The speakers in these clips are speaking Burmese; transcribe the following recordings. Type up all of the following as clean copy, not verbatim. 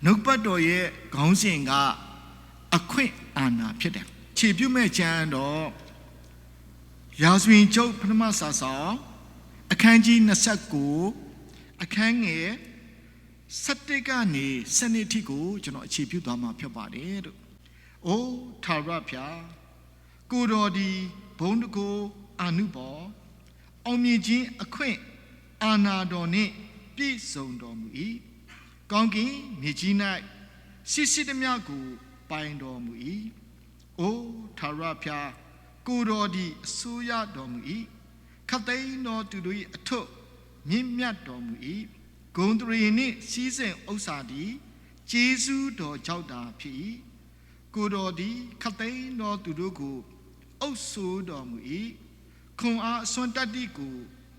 နှုတ်ပတ်တော်ရဲ့ခေါင်းစဉ်ကအခွင့်အာဏာဖြစ်တယ်ခြေပြုမဲ့ကျမ်းတော့ရာဇဝင်ကျုပ်ပထမစာဆောင်အခန်းကြီး29အခန်းငယ်7ကနေ7ထိကိုကျွန်တော်အခြေပြုသွားမှာဖြစ်ပါတယ်တို့။အိုးထာဝရဘုရားကိုတော်ဒီဘုန်းတကိုအာနုဘော်အောင်မြင်ခြင်းအခွင့်အာဏာတော်နှင့်ပြည့်စုံတော်မူ၏။ကောင်းကင်မြေကြီး၌ရှိရှိသမျှကိုပိုင်တော်မူ၏။အိုးထာဝရဘုရားကိုတော်ဒီအစိုးရတော်မူ၏ခတ်သိမ်းတော်သူတို့၏အထွတ်မြင့်မြတ်တော်မူ၏ဂုဏ်တရေနှင့်စီးစိမ်ဥစ္စာသည်ကျေးဇူးတော်ကြောင့်သာဖြစ်၏ကိုတော်သည်ခတ်သိမ်းတော်သူတို့ကိုအုပ်ဆိုးတော်မူ၏ခွန်အားအစွမ်းတတ္တိကို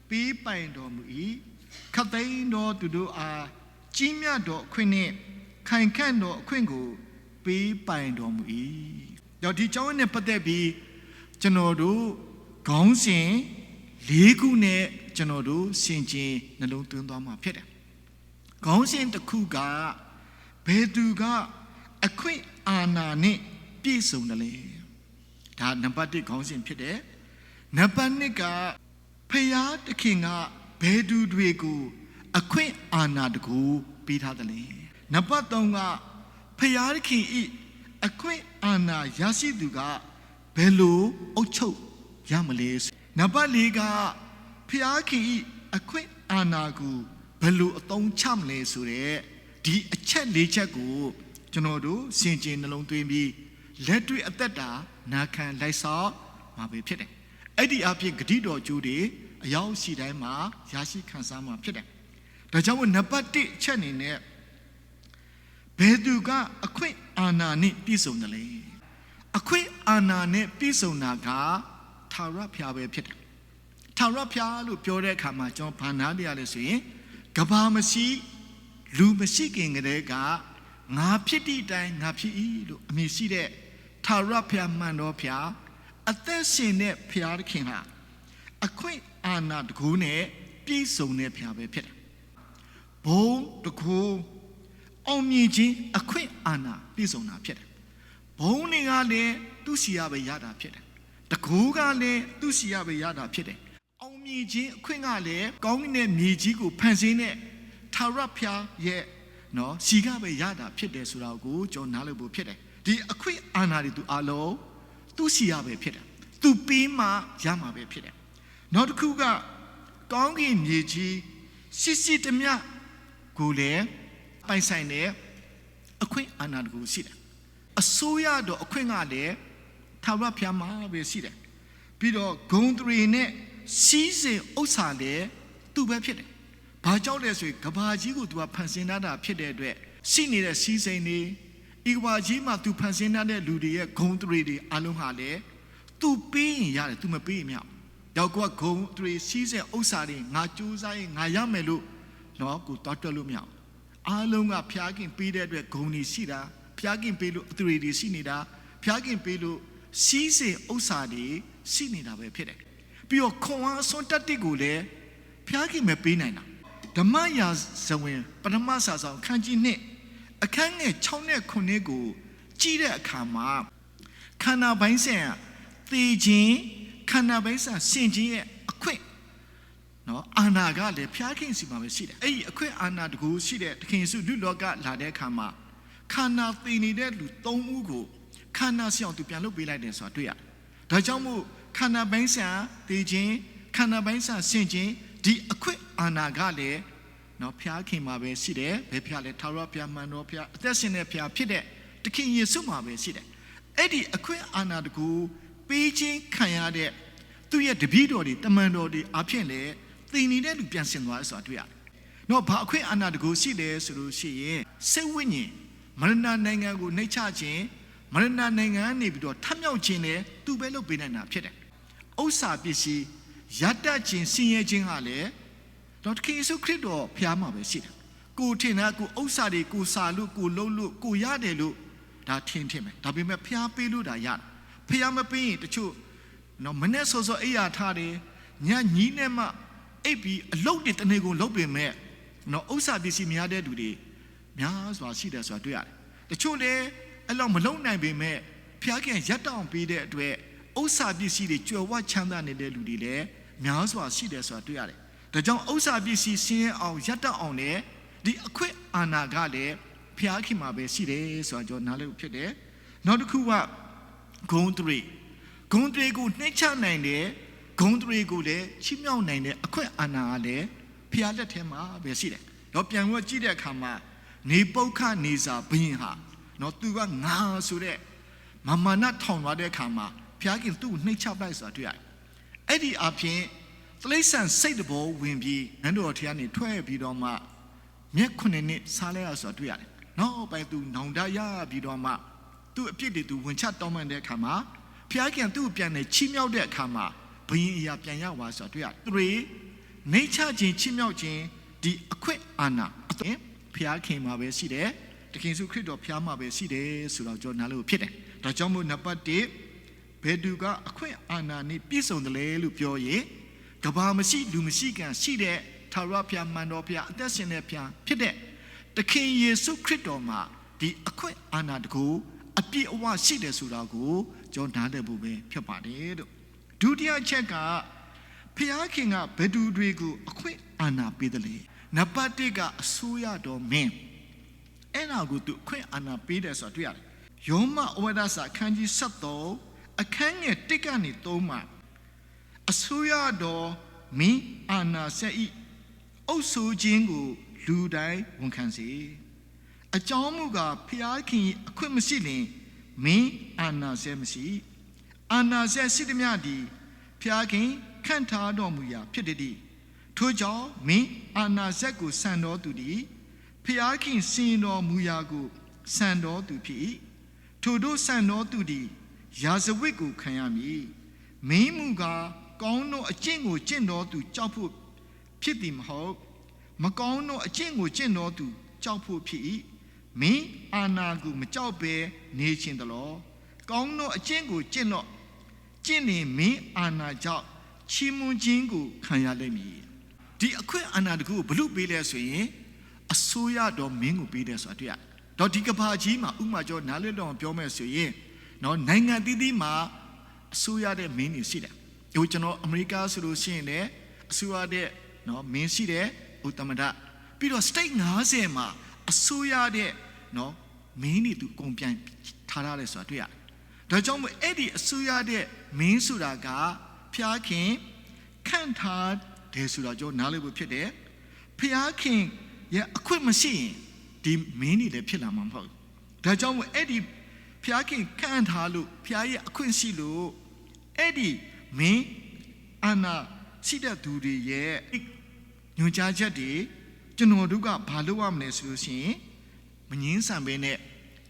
ပေးပိုင်တော်မူ၏ခတ်သိမ်းတော်သူတို့အားကြီးမြတ်တော်အခွင့်နှင့်ခိုင်ခန့်တော်အခွင့်ကိုပေးပိုင်တော်မူ၏တော့ဒီကြောင်းနဲ့ပတ်သက်ပြီးကျွန်တော်တို့ခေါင်းစဉ်၄ခုနဲ့ကျွန်တော်တို့ဆင်ခြင်နှလုံးသွင်းသွားမှာဖြစ်တယ်။ခေါင်းစဉ်တစ်ခုကဘယ်သူကအခွင့်အာဏာနဲ့ပြည့်စုံတယ်လဲ။ဒါနံပါတ်1ခေါင်းစဉ်ဖြစ်တယ်။နံပါတ်2ကဖယားသခင်ကဘယ်သူတွေကိုအခွင့်အာဏာတကူပေးထားတယ်လဲ။နံပါတ်3ကဖယားသခင်ဤအခွင့်အာဏာရရှိသူကဘယ်လိုအုပ်ချုပ်ရမလဲနံပါတ်4ကဖျားခင်ဤအခွင့်အာဏာကိုဘယ်လိုအသုံးချမလဲဆိုတဲ့ဒီအချက်၄ချက်ကိုကျွန်တော်တို့စင်ကြင်နှလုံးသွင်းပြီးလက်တွေ့အသက်တာနာခံလိုက်ဆောင်မှာပဲဖြစ်တယ်အဲ့ဒီအဖြစ်ဂတိတော်ကျိုးတွေအရောက်ရှိတိုင်းမှာရရှိခံစားမှာဖြစ်တယ်ဒါကြောင့်နံပါတ်1အချက်အနေနဲ့ဘယ်သူကအခွင့်အာဏာနဲ့ပြည့်စုံတယ်လဲအခွင့်အာဏာနဲ့ပြည့်စုံတာကထာဝရဘုရားပဲဖြစ်တယ်ထာဝရဘုရားလို့ပြောတဲ့အခါမှာကျွန်တော်ဘာနာပြရလဲဆိုရင်ကဘာမရှိလူမရှိခင်ကတည်းကငါဖြစ်သည့်အတိုင်းငါဖြစ်၏လို့အမည်ရှိတဲ့ထာဝရဘုရားမှန်တော်ဘုရားအသက်ရှင်တဲ့ဘုရားသခင်ဟာအခွင့်အာဏာတကူနဲ့ပြည့်စုံတဲ့ဘုရားပဲဖြစ်တယ်ဘုံတကူအောင်မြင်ခြင်းအခွင့်အာဏာပြည့်စုံတာဖြစ်တယ်ဘုံတွေကလည်းသူစီရပဲရတာဖြစ်တယ်တကူကလည်းသူစီရပဲရတာဖြစ်တယ်အောင်မြင်ခြင်းအခွင့်ကလည်းကောင်းကင်နဲ့မြေကြီးကိုဖန်ဆင်းတဲ့ထာဝရဘုရားရဲ့နော်စီကပဲရတာဖြစ်တယ်ဆိုတာကိုကျွန်တော်နားလည်ဖို့ဖြစ်တယ်ဒီအခွင့်အာဏာတွေသူအလုံးသူစီရပဲဖြစ်တယ်သူပေးမှရမှာပဲဖြစ်တယ်နောက်တစ်ခုကကောင်းကင်မြေကြီးရှိရှိတမျှကိုလည်းပိုင်ဆိုင်တဲ့အခွင့်အာဏာတကူရှိတယ်အစိုးရတော်အခွင့်ကလည်းထာဝရဘုရားမှာပဲရှိတယ်ပြီးတော့ဂုဏ်တရေနဲ့စီးစိမ်ဥစ္စာလည်းသူပဲဖြစ်တယ်ဘာကြောင့်လဲဆိုရင်ကဘာကြီးကိုသူကဖန်ဆင်းထားတာဖြစ်တဲ့အတွက်ရှိနေတဲ့စီးစိမ်တွေဤကဘာကြီးမှာသူဖန်ဆင်းထားတဲ့လူတွေရဲ့ဂုဏ်တရေတွေအလုံးဟာလည်းသူပေးရင်ရတယ်သူမပေးရင်မရဘူးရောက်ကွာဂုဏ်တရေစီးစိမ်ဥစ္စာတွေငါကြိုးစားရင်ငါရမယ်လို့နော်ကိုတောက်တွက်လို့မရဘူးအားလုံးကဖျားခင်ပေးတဲ့အတွက်ဂုဏ်တွေရှိတာဖျားခင်ပေးလို့အတူတွေရှိနေတာဖျားခင်ပေးလို့စီးစိမ်ဥစ္စာတွေရှိနေတာပဲဖြစ်တယ်ပြီးတော့ခွန်အားအစွမ်းတတ္တိကိုလည်းဖျားခင်ပဲပေးနိုင်တာဓမ္မရာဇဝင်ပထမစာဆောင်အခန်းကြီး1အခန်းငယ်6နဲ့9ကိုကြည့်တဲ့အခါမှာခန္ဓာပိုင်းဆိုင်ရာသေခြင်းခန္ဓာပိုင်းဆိုင်ရာဆင်ခြင်းရဲ့အခွင့်နော်အာဏာကလည်းဖျားခင်စီမှာပဲရှိတယ်အဲ့ဒီအခွင့်အာဏာတကူရှိတဲ့သခင်ယေရှုလူလောကလာတဲ့အခါမှာခန္ဓာသေနေတဲ့လူ3ဦးကိုခန္ဓာဆောင်သူပြန်လုပ်ပေးလိုက်တယ်ဆိုတာတွေ့ရတယ်ဒါကြောင့်မို့ခန္ဓာပိုင်းဆိုင်ရာသေခြင်းခန္ဓာပိုင်းဆိုင်ရာဆင်ခြင်းဒီအခွင့်အာဏာကလည်းနော်ဖျားခင်မှာပဲရှိတယ်ဘယ်ဖျားလဲထာဝရဘုရားမှန်တော်ဘုရားအသက်ရှင်တဲ့ဘုရားဖြစ်တဲ့သခင်ယေရှုမှာပဲရှိတယ်အဲ့ဒီအခွင့်အာဏာတကူပေးခြင်းခံရတဲ့သူ့ရဲ့တပည့်တော်တွေတမန်တော်တွေအဖြစ်လေသိနေတဲ့လူပြန်ဆင်သွားဆိုတာတွေ့ရတယ်နော်ဘာအခွင့်အာဏာတကူရှိတယ်ဆိုလို့ရှိရင်စိတ်ဝိညာဉ်မရဏနိုင်ငံကိုနှိမ့်ချခြင်းမရဏနိုင်ငံနေပြီးတော့ထမြောက်ခြင်းလည်းသူပဲလုပ်ပေးနိုင်တာဖြစ်တယ်ဥစ္စာပစ္စည်းရတတ်ခြင်းဆင်းရဲခြင်းဟာလည်းတော့သခင်ယေရှုခရစ်တော်ဖျားမှာပဲရှိတယ်ကိုထင်တာကိုဥစ္စာတွေကိုစာလို့ကိုလုံးလို့ကိုရတယ်လို့ဒါထင်မယ်ဒါပေမဲ့ဖျားပေးလို့ဒါရတယ်ဖျားမပေးရင်တချို့နော်မနဲ့စောစောအိယာထားတယ်ညညီးနဲ့မှအိပ်ပြီးအလုတ်တွေတနေကုန်လုပ်ပေမဲ့နော်ဥစ္စာပစ္စည်းများတဲ့လူတွေ များစွာရှိတယ်ဆိုတာတွေ့ရတယ်တချို့လည်းအဲ့လောက်မလုံနိုင်ပေမဲ့ဖျားခင်ရက်တောင်ပေးတဲ့အတွက်ဥစ္စာပစ္စည်းတွေကြွယ်ဝချမ်းသာနေတဲ့လူတွေလည်းများစွာရှိတယ်ဆိုတာတွေ့ရတယ်ဒါကြောင့်ဥစ္စာပစ္စည်းဆင်းရဲအောင်ရက်တောင်အောင်လည်းဒီအခွင့်အာဏာကလည်းဖျားခင်မှာပဲရှိတယ်ဆိုတာကျွန်တော်နားလည်ဖို့ဖြစ်တယ်နောက်တစ်ခုကဂုဏ်တွေကိုနှိမ့်ချနိုင်တယ်ဂုဏ်တွေကိုလည်းချီးမြှောက်နိုင်တဲ့အခွင့်အာဏာကလည်းဖျားလက်ထဲမှာပဲရှိတယ်တော့ပြန်ဝတ်ကြည့်တဲ့အခါမှာနေပုခနေစာဘုရင်ဟာနော်သူကငါဆိုတဲ့မာနထောင်သွားတဲ့အခါမှာဖျားခင်သူ့ကိုနှိမ့်ချပလိုက်ဆိုတာတွေ့ရတယ်အဲ့ဒီအပြင်တိရစ္ဆာန်စိတ်တဘောဝင်ပြီးနန်းတော်ထဲကနေထွက်ပြီးတော့မှမြက်9နှစ်စားလဲရဆိုတာတွေ့ရတယ်နောက်ပိုင်းသူနောင်တရပြီးတော့မှသူ့အပြစ်တွေသူဝင်ချတောင်းပန်တဲ့အခါမှာဖျားခင်သူ့ကိုပြန်နေချီးမြှောက်တဲ့အခါမှာဘုရင်အရာပြန်ရသွားဆိုတာတွေ့ရတယ်သူတွေနှိမ့်ချခြင်းချီးမြှောက်ခြင်းဒီအခွင့်အာဏာဖျားခင်မှာပဲရှိတယ်တခင်စုခရစ်တော်ဖျားမှာပဲရှိတယ်ဆိုတော့ကျွန်တော်နားလို့ဖြစ်တယ်ဒါကြောင့်မို့နံပါတ်1ဘယ်သူကအခွင့်အာဏာနဲ့ပြည့်စုံတယ်လဲလို့ပြောရင်ကဘာမရှိလူမရှိကန်ရှိတဲ့ထာဝရဘုရားမန်တော်ဘုရားအသက်ရှင်တဲ့ဘုရားဖြစ်တဲ့တခင်ယေရှုခရစ်တော်မှာဒီအခွင့်အာဏာတကူအပြည့်အဝရှိတယ်ဆိုတာကိုကျွန်တော်နားလည်ဖို့ပဲဖြစ်ပါတယ်လို့ဒုတိယချက်ကဘုရားခင်ကဘယ်သူတွေကိုအခွင့်အာဏာပေးတယ်လဲနံပါတ်1ကအစိုးရတော်မင်းအဲ့ဒါကိုသူအခွင့်အာဏာပေးတယ်ဆိုတာတွေ့ရတယ်ယောမဩဝါဒစာအခန်းကြီး73အခန်းငယ်1ကနေ3မှာအစိုးရတော်မင်းအာဏာဆက်ဤအုပ်ဆိုခြင်းကိုလူတိုင်းဝန်ခံစေအကြောင်းမူကားဖျားခင်အခွင့်မရှိလင်မင်းအာဏာဆက်မရှိအာဏာဆက်ရှိသည်များသည်ဖျားခင်ခန့်ထားတော်မူရာဖြစ်သည်ထို့ကြောင့်မင်းအာဏာဆက်ကိုဆန်တော်သူသည်ဖျားခင်စင်တော်မူရာကိုဆန်တော်သူဖြစ်၏ထိုတို့ဆန်တော်သူသည်ရာဇဝတ်ကိုခံရမည်မင်းမူကားကောင်းသောအကျင့်ကိုကျင့်တော်သူကြောက်ဖို့ဖြစ်သည်မဟုတ်မကောင်းသောအကျင့်ကိုကျင့်တော်သူကြောက်ဖို့ဖြစ်၏မင်းအာဏာကိုမကြောက်ဘဲနေခြင်းတလို့ကောင်းသောအကျင့်ကိုကျင့်တော့ကျင့်နေမင်းအာဏာကြောင့်ချီးမွမ်းခြင်းကိုခံရလိမ့်မည်ဒီအခွင့်အာဏာတကူကိုဘလို့ပေးလဲဆိုရင်အစိုးရတော်မင်းကိုပေးတယ်ဆိုတာတွေ့ရတော့ဒီကဘာကြီးမှာဥမာကျော်နားလည်တော်ပြောမယ်ဆိုရင်နော်နိုင်ငံတည်တည်မှာအစိုးရတဲ့မင်းတွေရှိတယ်ဒီကျွန်တော်အမေရိကဆိုလို့ရှိရင်လည်းအစိုးရတဲ့နော်မင်းရှိတယ်ဥတ္တမဒပြီးတော့ state 90မှာအစိုးရတဲ့နော်မင်းတွေသူအကုန်ပြန်ထားရတယ်ဆိုတာတွေ့ရတယ်ဒါကြောင့်မို့အဲ့ဒီအစိုးရတဲ့မင်းဆိုတာကဖျားခင်ခန့်ထားတယ်ဆိုတာကျွန်တော်နားလည်ဖို့ဖြစ်တယ်ဖျားခင်ရဲ့အခွင့်မရှိရင်ဒီမင်းတွေလည်းဖြစ်လာမှာမဟုတ်ဘူးဒါကြောင့်မို့အဲ့ဒီဖျားခင်ခန့်ထားလို့ဖျားရဲ့အခွင့်ရှိလို့အဲ့ဒီမင်းအာဏာရှိတဲ့သူတွေရဲ့ညွှန်ကြားချက်တွေကျွန်တော်တို့ကဘာလုပ်ရမလဲဆိုလို့ရှိရင်မငင်းဆန်ပဲနဲ့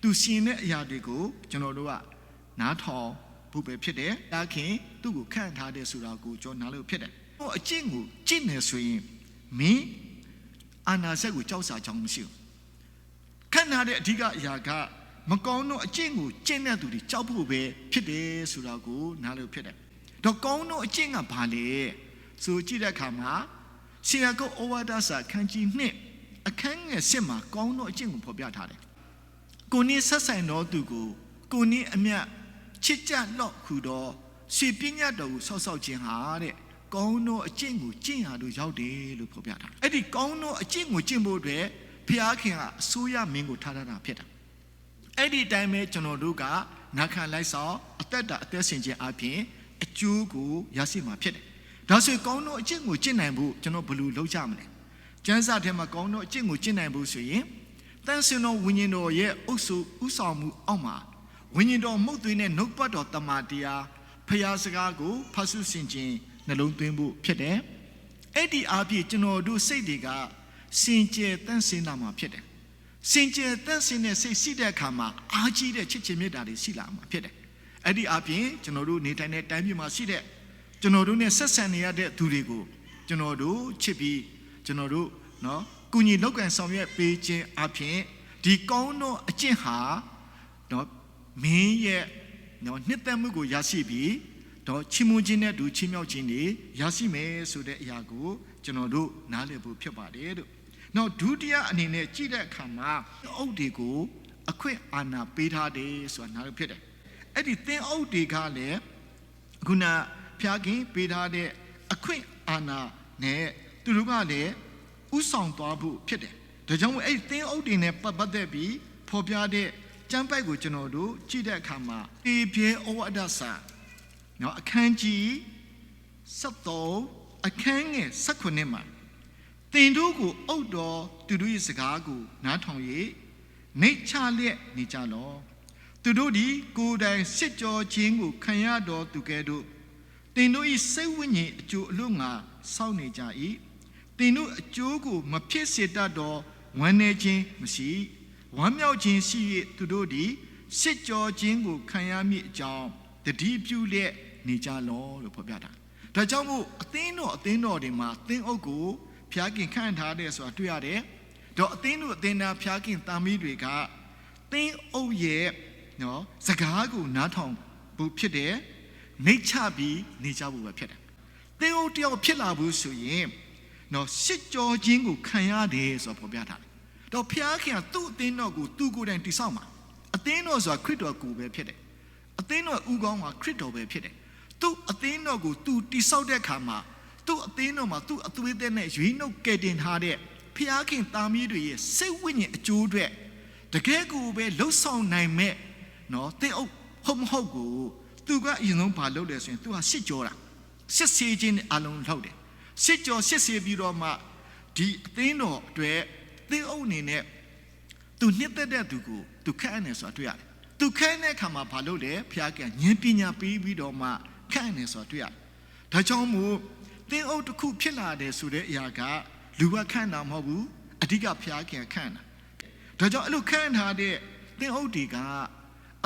သူရှင်တဲ့အရာတွေကိုကျွန်တော်တို့ကနားထောင်ဖို့ပဲဖြစ်တယ်။ဒါခင်သူ့ကိုခန့်ထားတယ်ဆိုတာကိုကျွန်တော်နားလို့ဖြစ်တယ်။ဟောအကျင့်ကိုကျင့်နေဆိုရင်မင်းအာဏာစက်ကိုကြောက်စာကြောင်းမရှိဘူး။ခန့်ထားတဲ့အဓိကအရာကမကောင်းသောအကျင့်ကိုကျင့်တဲ့သူတွေကြောက်ဖို့ပဲဖြစ်တယ်ဆိုတာကိုနားလို့ဖြစ်တယ်။တော့ကောင်းသောအကျင့်ကဘာလဲဆိုကြည့်တဲ့အခါမှာဆရာကဩဝါဒစာခန်းကြီး2အခန်းငယ်10မှာကောင်းသောအကျင့်ကိုဖော်ပြထားတယ်။ကိုနည်းဆက်ဆိုင်တော်သူကိုကိုနည်းအမြတ်ချစ်ကြတော့ခုတော့ရှေပညာတော်ကိုဆောက်ဆောက်ခြင်းဟာတဲ့ကောင်းသောအကျင့်ကိုကျင့်ရလို့ရောက်တယ်လို့ဖော်ပြထားတယ်။အဲ့ဒီကောင်းသောအကျင့်ကိုကျင့်ဖို့အတွက်ဘုရားခင်ကအစိုးရမင်းကိုထားတာဖြစ်တာ။အဲ့ဒီတိုင်းပဲကျွန်တော်တို့ကနာခံလိုက်ဆောင်အသက်ရှင်ခြင်းအပြင်အကျိုးကိုရရှိမှာဖြစ်တယ်။ဒါဆိုကောင်းသောအကျင့်ကိုကျင့်နိုင်ဖို့ကျွန်တော်ဘယ်လိုလုပ်ကြမလဲ။ကျမ်းစာထဲမှာကောင်းသောအကျင့်ကိုကျင့်နိုင်ဖို့ဆိုရင်တန်ဆင်တော်ဝိညာဉ်တော်ရဲ့အုပ်စုဥဆောင်မှုအောက်မှာဝိညာဉ်တော်မှုတ်သွင်းတဲ့နှုတ်ပတ်တော်တမန်တရားဖျားစကားကိုဖတ်ဆုဆင်ခြင်းနှလုံးသွင်းဖို့ဖြစ်တယ်။အဲ့ဒီအားဖြင့်ကျွန်တော်တို့စိတ်တွေကစင်ကြယ်တန့်စင်လာမှာဖြစ်တယ်။စင်ကြယ်တန့်စင်တဲ့စိတ်ရှိတဲ့အခါမှာအားကြီးတဲ့ချစ်ခြင်းမေတ္တာတွေရှိလာမှာဖြစ်တယ်။အဲ့ဒီအားဖြင့်ကျွန်တော်တို့နေထိုင်တဲ့တိုင်းပြည်မှာရှိတဲ့ကျွန်တော်တို့နဲ့ဆက်ဆံနေရတဲ့သူတွေကိုကျွန်တော်တို့ချစ်ပြီးကျွန်တော်တို့နော်ကုညီလောက်ကန်ဆောင်ရွက်ပေးခြင်းအပြင်ဒီကောင်းသောအကျင့်ဟာနော်မင်းရဲ့နော်နှစ်သက်မှုကိုရရှိပြီးတော့ချီးမွမ်းခြင်းနဲ့တူချီးမြှောက်ခြင်းတွေရရှိမယ်ဆိုတဲ့အရာကိုကျွန်တော်တို့နားလည်ဖို့ဖြစ်ပါတယ်လို့ နောက်ဒုတိယအနေနဲ့ကြည့်တဲ့အခါမှာအုပ်တွေကိုအခွင့်အာဏာပေးထားတယ်ဆိုတာနားလို့ဖြစ်တယ်အဲ့ဒီသင်းအုပ်တွေကလည်းခုနဖျားခင်ပေးထားတဲ့အခွင့်အာဏာနဲ့သူတို့ကလည်းဥဆောင်သွားဖို့ဖြစ်တယ်ဒါကြောင့်မို့အဲ့ဒီသင်းအုပ်တွေနဲ့ပတ်သက်ပြီးဖော်ပြတဲ့ကျမ်းပိုက်ကိုကျွန်တော်တို့ကြည့်တဲ့အခါမှာအေပြဲဩဝါဒစာနော်အခန်းကြီး73အခန်းငယ်19မှာသင်တို့ကိုအုပ်တော်သူတို့ရဲ့စကားကိုနားထောင်၍နှိတ်ချလျက်နေကြလောသူတို့ဒီကိုယ်တိုင်စစ်ကြောခြင်းကိုခံရတော်သူကဲ့သို့သင်တို့၏စိတ်ဝိညာဉ်အကျိုးအလို့ငါစောင့်နေကြ၏သင်တို့အကျိုးကိုမဖြစ်စေတတ်သောဝမ်းနည်းခြင်းမရှိဝမ်းမြောက်ခြင်းရှိ၍သူတို့ဒီစစ်ကြောခြင်းကိုခံရမည့်အကြောင်းတတိပြုလျက်နေကြလောလို့ဖော်ပြတာဒါကြောင့်မို့အသင်းတော်တွေမှာသင်းအုပ်ကိုဖျားခင်ခန့်ထားတယ်ဆိုတာတွေ့ရတယ်တော့အသင်းသားဖျားခင်တာမီးတွေကသင်းအုပ်ရဲ့နော်စကားကိုနားထောင်ဖို့ဖြစ်တယ်နှိတ်ချပြီးနေကြဖို့ပဲဖြစ်တယ်သင်းအုပ်တယောက်ဖြစ်လာဖို့ဆိုရင်နော်စစ်ကြောခြင်းကိုခံရတယ်ဆိုတော့ဖော်ပြထားတယ်တော့ဖျားခင်ကသူ့အသင်းတော်ကိုသူ့ကိုယ်တိုင်တည်ဆောက်မှာအသင်းတော်ဆိုတာခရစ်တော်ကိုပဲဖြစ်တယ်အသင်းတော်ဥကောင်းမှာခရစ်တော်ပဲဖြစ်တယ်သူ့အသင်းတော်ကိုသူတည်ဆောက်တဲ့အခါမှာသူ့အသင်းတော်မှာသူ့အသွေးသက်နဲ့ရွေးနှုတ်ကယ်တင်ထားတဲ့ဖျားခင်သားမီးတွေရဲ့စိတ်ဝိညာဉ်အကျိုးအတွက်တကယ်ကိုပဲလှုပ်ဆောင်နိုင်မဲ့နော်သင်အုပ်ဟုတ်မဟုတ်ကိုသူကအရင်ဆုံးဘာလုပ်လဲဆိုရင်သူကစစ်ကြောတာစစ်ဆေးခြင်းနဲ့အလုံးလှုပ်တယ်စစ်ကြောစစ်ဆေးပြီးတော့မှဒီအသင်းတော်အတွက်သင်အုပ်အနေနဲ့သူနှစ်သက်တဲ့သူကိုသူခန့်အပ်နေဆိုတာတွေ့ရတယ်သူခန့်တဲ့အခါမှာဘာလုပ်လဲဖျားခင်ဉာဏ်ပညာပေးပြီးတော့မှခန့်နေဆိုတာတွေ့ရတယ်ဒါကြောင့်မို့သင်အုပ်တစ်ခုဖြစ်လာတယ်ဆိုတဲ့အရာကလူကခန့်တာမဟုတ်ဘူးအဓိကဖျားခင်ခန့်တာဒါကြောင့်အဲ့လိုခန့်ထားတဲ့သင်အုပ်တွေက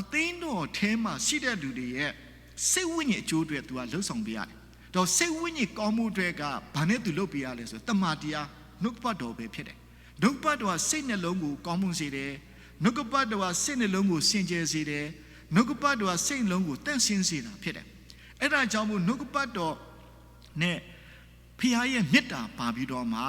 အသင်းတော်ထဲမှာရှိတဲ့လူတွေရဲ့စိတ်ဝိညာဉ်အကျိုးတွေသူကလှုပ်ဆောင်ပေးရတယ်တော့စိတ်ဝိညာဉ်ကောင်းမှုတွေကဘာနဲ့သူလုပ်ပေးရလဲဆိုတမန်တရားနှုတ်ပတ်တော်ပဲဖြစ်တယ်နှုတ်ပတ်တော်ကစိတ်နှလုံးကိုကောင်းမှုစေတယ်နှုတ်ပတ်တော်ကစိတ်နှလုံးကိုစင်ကြယ်စေတယ်နှုတ်ပတ်တော်ကစိတ်နှလုံးကိုတန့်ရှင်းစေတာဖြစ်တယ်အဲ့ဒါကြောင့်မို့နှုတ်ပတ်တော်နဲ့ဖခင်ရဲ့မေတ္တာပါပြီးတော့မှ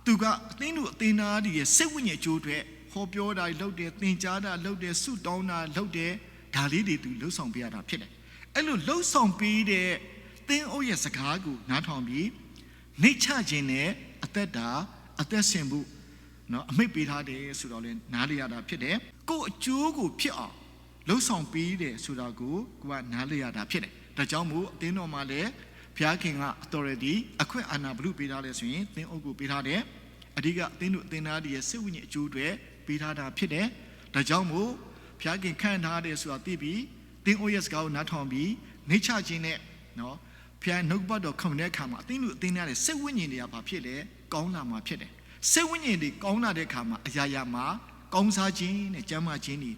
သူကအသင်းတို့အသင်းသားတွေရဲ့စိတ်ဝိညာဉ်အကျိုးတွေဟောပြောတာလုပ်တယ်သင်ကြားတာလုပ်တယ်ဆုတောင်းတာလုပ်တယ်ဒါလေးတွေသူလှုပ်ဆောင်ပေးရတာဖြစ်တယ်အဲ့လိုလှုပ်ဆောင်ပေးတဲ့သင်းအုပ်ရဲ့စကားကိုနားထောင်ပြီးနှိတ်ချခြင်းနဲ့အသက်ရှင်ဖို့နော်အမိတ်ပေးထားတယ်ဆိုတော့လည်းနားလည်ရတာဖြစ်တယ်ကိုယ်အကျိုးကိုဖြစ်အောင်လှုပ်ဆောင်ပေးတယ်ဆိုတာကိုကနားလည်ရတာဖြစ်တယ်ဒါကြောင့်မို့အသင်းတော်မှာလည်းဘုရားခင်က authority အခွင့်အာဏာဘုလို့ပေးထားလဲဆိုရင်သင်းအုပ်ကိုပေးထားတယ်အဓိကအသင်းတို့အသင်းသားတွေရဲ့စိတ်ဝိညာဉ်အကျိုးတွေပေးထားတာဖြစ်တယ်ဒါကြောင့်မို့ဘုရားခင်ခန့်ထားတယ်ဆိုတာသိပြီးသင်းအုပ်ရဲ့စကားကိုနားထောင်ပြီးနှိတ်ချခြင်းနဲ့နော်ဘုရားနှုတ်ပတ်တော်ခံတဲ့အခါမှာအသင်းတို့အသင်းသားတွေစိတ်ဝိညာဉ်တွေကဘာဖြစ်လဲကောင်းလာမှာဖြစ်တယ်စိတ်ဝိညာဉ်တွေကောင်းလာတဲ့အခါမှာအရာရာမှာကောင်းစားခြင်းနဲ့ကျမ်းမာခြင်းတွေ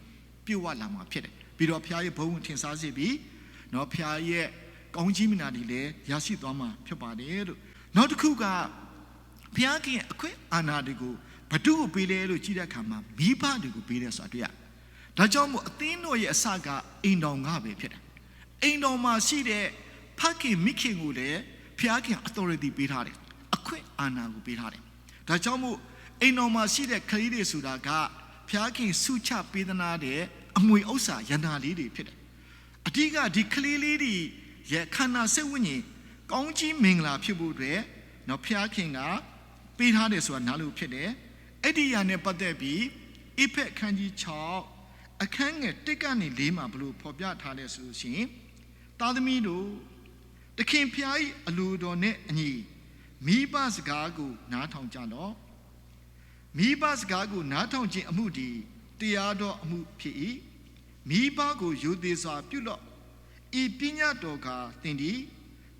ပြုတ်ဝလာမှာဖြစ်တယ်ပြီးတော့ဘုရားရဲ့ဘုန်းထင်ရှားစေပြီးနော်ဘုရားရဲ့ကောင်းကြီးမင်္ဂလာတွေလည်းရရှိသွားမှာဖြစ်ပါတယ်လို့နောက်တစ်ခုကဘုရားခင်အခွင့်အာဏာတွေကိုဘဒုကိုပေးလဲလို့ကြည့်တဲ့အခါမှာမိဘတွေကိုပေးတယ်ဆိုတာတွေ့ရဒါကြောင့်မို့အသင်းတော်ရဲ့အစကအိမ်တော်ငါပဲဖြစ်တယ်အိမ်တော်မှာရှိတဲ့ဖခင်မိခင်ကိုလည်းဘုရားခင် authority ပေးထားတယ်အခွင့်အာဏာကိုပေးထားတယ်ဒါကြောင့်မို့အိမ်တော်မှာရှိတဲ့ကလေးတွေဆိုတာကဘုရားခင်ဆုချပေးသနာတဲ့အမွေဥစ္စာယန္တာလေးတွေဖြစ်တယ်အဓိကဒီကလေးလေးတွေရဲ့ခန္ဓာစိတ်ဝိညာဉ်ကောင်းကြီးမင်္ဂလာဖြစ်ဖို့အတွက်နော်ဘုရားခင်ကပေးထားတယ်ဆိုတာနားလို့ဖြစ်တယ်အဲ့ဒီຢာနဲ့ပတ်သက်ပြီးအိဖက်အခန်းကြီး6အခန်းငယ်1ကနေ4မှာဘလို့ဖော်ပြထားလဲဆိုရှင်သားသမီးတို့တခင်ဖျား၏အလိုတော်နဲ့အညီမိဘစကားကိုနားထောင်ကြလော့မိဘစကားကိုနားထောင်ခြင်းအမှုဒီတရားတော်အမှုဖြစ်၏မိဘကိုယုံသေးစွာပြုလော့ဤပညာတော်ကသင်သည်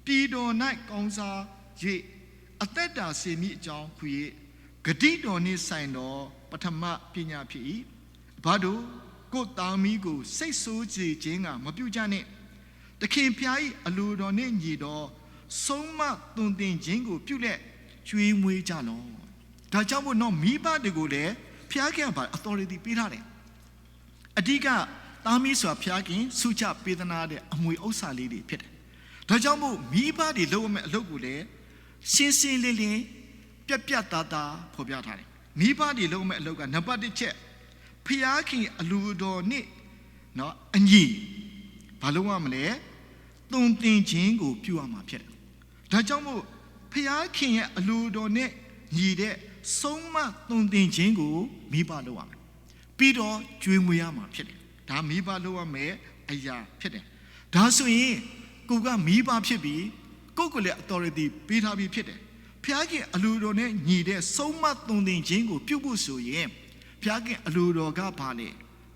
ပြည်တော်၌ကောင်းစား၍အသက်တာစေမိအကြောင်းခွေဂတိတော်နှင့်ဆိုင်သောပထမပညာဖြစ်၏ဘာတို့ကိုသားမီးကိုစိတ်ဆိုးစေခြင်းကမပြုကြနှင့်တခင်ဖျား၏အလိုတော်နှင့်ညီတော်ဆုံးမသွန်သင်ခြင်းကိုပြုလက်ကျွေးမွေးကြလော့ဒါကြောင့်မို့နော်မိဘတွေကိုလည်းဖျားခင်က authority ပေးထားတယ်အဓိကသားမီးဆိုတာဖျားခင်ဆုချပေးသနာတဲ့အမွေဥစ္စာလေးတွေဖြစ်တယ်ဒါကြောင့်မို့မိဘတွေလုပ်ရမယ့်အလုပ်ကိုလည်းရှင်းရှင်းလင်းလင်းပြတ်ပြတ်သားသားဖော်ပြထားတယ် မိဘတွေလုံးမဲ့အလုပ်ကနံပါတ်1ချက်ဖျားခင်အလူတော်နဲ့နော်အညီဘာလို့ရမလဲတုံတင်ခြင်းကိုပြုရမှာဖြစ်တယ်ဒါကြောင့်မို့ဖျားခင်ရဲ့အလူတော်နဲ့ညီတဲ့ဆုံးမတုံတင်ခြင်းကိုမိဘလုပ်ရမယ်ပြီးတော့ကျွေးမွေးရမှာဖြစ်တယ်ဒါမိဘလုပ်ရမယ်အရာဖြစ်တယ်ဒါဆိုရင်ကိုကမိဘဖြစ်ပြီးကိုကလည်း authority ပေးထားပြီးဖြစ်တယ်ဖျားခင်အလူတော်နဲ့ညီတဲ့ဆုံးမတုံတင်ခြင်းကိုပြုဖို့ဆိုရင်ဖျားခင်အလိုတော်ကဘာလဲ